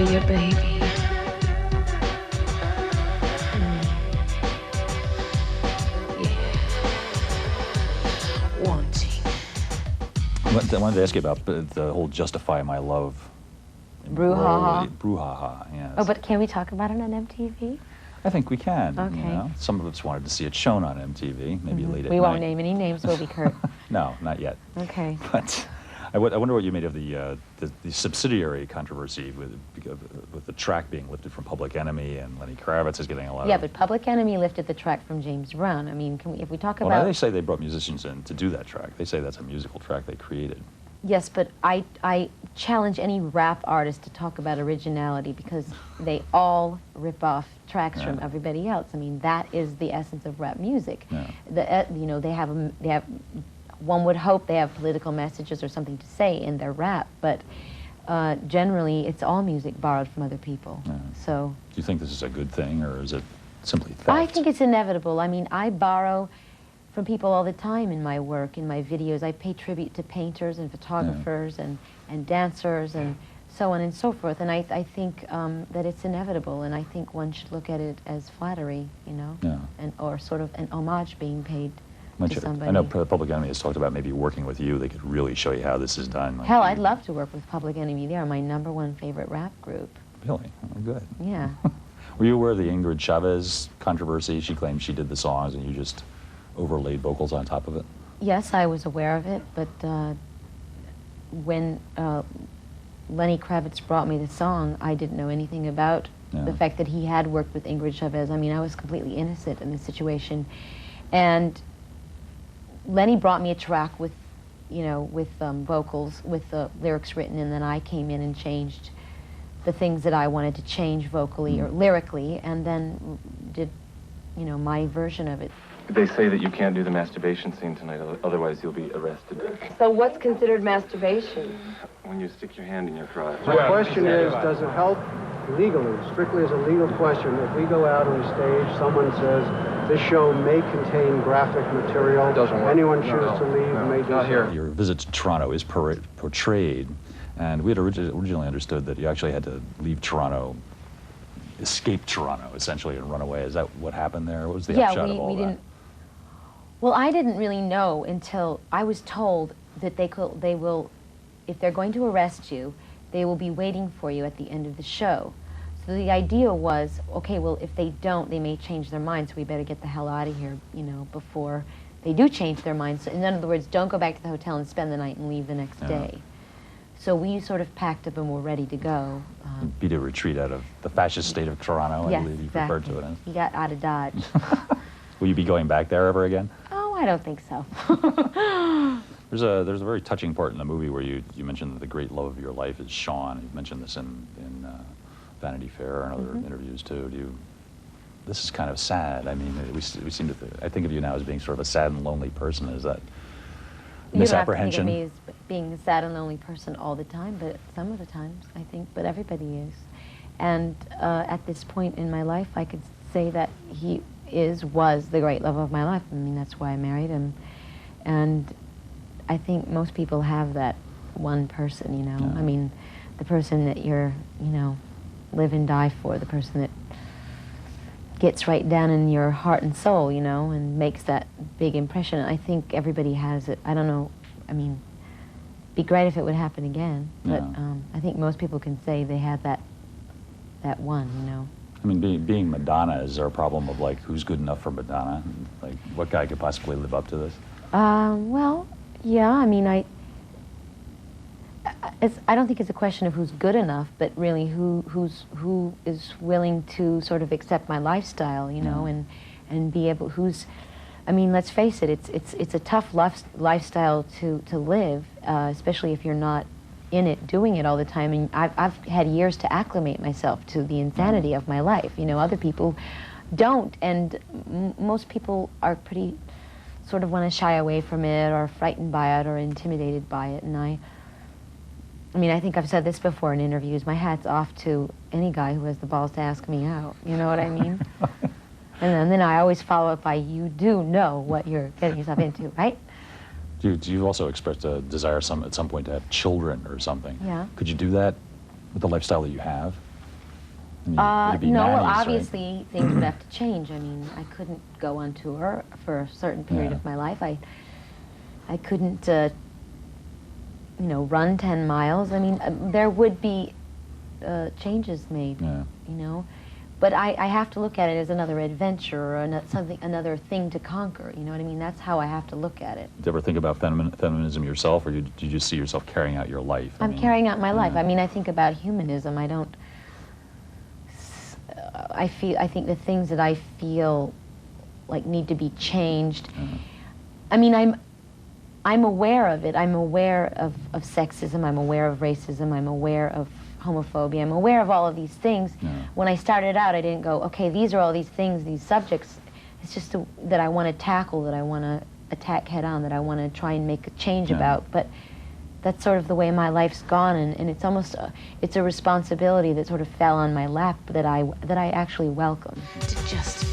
for your baby. Yeah. Wanting. I wanted to ask you about the whole "Justify My Love" Brouhaha. Brouhaha, yes. Oh, but can we talk about it on MTV? I think we can. Okay. You know? Some of us wanted to see it shown on MTV, maybe late at night. We won't name any names, will we, Kurt? No, not yet. Okay. But I wonder what you made of the subsidiary controversy with the track being lifted from Public Enemy, and Lenny Kravitz is getting a lot Yeah, of... but Public Enemy lifted the track from James Brown. I mean, can we, if we talk Well, about... now they say they brought musicians in to do that track. They say that's a musical track they created. Yes, but I challenge any rap artist to talk about originality, because they all rip off tracks from everybody else. I mean, that is the essence of rap music. Yeah. You know, they have one would hope they have political messages or something to say in their rap, but generally it's all music borrowed from other people. Yeah. So. Do you think this is a good thing, or is it simply theft? I think it's inevitable. I mean, I borrow from people all the time in my work, in my videos. I pay tribute to painters and photographers and dancers and so on and so forth. And I think that it's inevitable, and I think one should look at it as flattery, you know, or sort of an homage being paid to somebody. I know Public Enemy has talked about maybe working with you. They could really show you how this is done. Like Hell, I'd love to work with Public Enemy. They are my #1 favorite rap group. Really? Oh, good. Yeah. Were you aware of the Ingrid Chavez controversy? She claimed she did the songs and you just overlaid vocals on top of it? Yes, I was aware of it, but when Lenny Kravitz brought me the song, I didn't know anything about the fact that he had worked with Ingrid Chavez. I mean, I was completely innocent in the situation. And Lenny brought me a track with, you know, with vocals, with the lyrics written, and then I came in and changed the things that I wanted to change vocally or lyrically, and then did, you know, my version of it. They say that you can't do the masturbation scene tonight, otherwise you'll be arrested. So what's considered masturbation? When you stick your hand in your crotch. My question is, does it help legally, strictly as a legal question, if we go out on stage, someone says, this show may contain graphic material, anyone choose to leave may do so? Your visit to Toronto is portrayed, and we had originally understood that you actually had to leave Toronto, escape Toronto, essentially, and run away. Is that what happened there? What was the upshot of all that? Well, I didn't really know until I was told that they will, if they're going to arrest you, they will be waiting for you at the end of the show. So the idea was, okay, well, if they don't, they may change their minds, so we better get the hell out of here, you know, before they do change their minds. So in other words, don't go back to the hotel and spend the night and leave the next day. So we sort of packed up and were ready to go. Beat a retreat out of the fascist state of Toronto, I believe you referred to it as. He got out of Dodge. Will you be going back there ever again? Oh, I don't think so. There's a very touching part in the movie where you mentioned that the great love of your life is Sean. You've mentioned this in Vanity Fair and other interviews too. This is kind of sad. I mean, we seem to. I think of you now as being sort of a sad and lonely person. Is that misapprehension? You don't have to think of me as being a sad and lonely person all the time, but some of the times I think. But everybody is. And at this point in my life, I could say that he was the great love of my life. I mean, that's why I married him. And I think most people have that one person, you know. Yeah. I mean, the person that you're, you know, live and die for, the person that gets right down in your heart and soul, you know, and makes that big impression. I think everybody has it. I don't know, I mean, it'd be great if it would happen again, but I think most people can say they had that one, you know. I mean, being Madonna, is there a problem of, like, who's good enough for Madonna? Like, what guy could possibly live up to this? Well, yeah, I mean, I don't think it's a question of who's good enough, but really who is willing to sort of accept my lifestyle, you know, and be able, I mean, let's face it, it's a tough lifestyle to live, especially if you're not in it, doing it all the time. And I've had years to acclimate myself to the insanity of my life. You know, other people don't, and most people are pretty, sort of want to shy away from it, or frightened by it, or intimidated by it. And I mean, I think I've said this before in interviews, my hat's off to any guy who has the balls to ask me out, you know what I mean? And then I always follow up by, you do know what you're getting yourself into, right? Do you also express a desire at some point to have children or something? Yeah. Could you do that with the lifestyle that you have? It'd be no, well, 90s, right? obviously things would have to change. I mean, I couldn't go on tour for a certain period Yeah. of my life. I couldn't, you know, run 10 miles. I mean, there would be changes made, Yeah. you know. But I have to look at it as another adventure or another thing to conquer. You know what I mean? That's how I have to look at it. Did you ever think about feminism yourself, or did you just see yourself carrying out your life? I'm carrying out my life. I mean, I think about humanism. I don't. I think the things that I feel like need to be changed. I mean, I'm aware of it. I'm aware of sexism. I'm aware of racism. I'm aware of homophobia. I'm aware of all of these things. Yeah. When I started out, I didn't go, okay, these are all these things, these subjects. It's just that I want to tackle, that I want to attack head on, that I want to try and make a change about. But that's sort of the way my life's gone, and it's almost it's a responsibility that sort of fell on my lap that I actually welcome. To just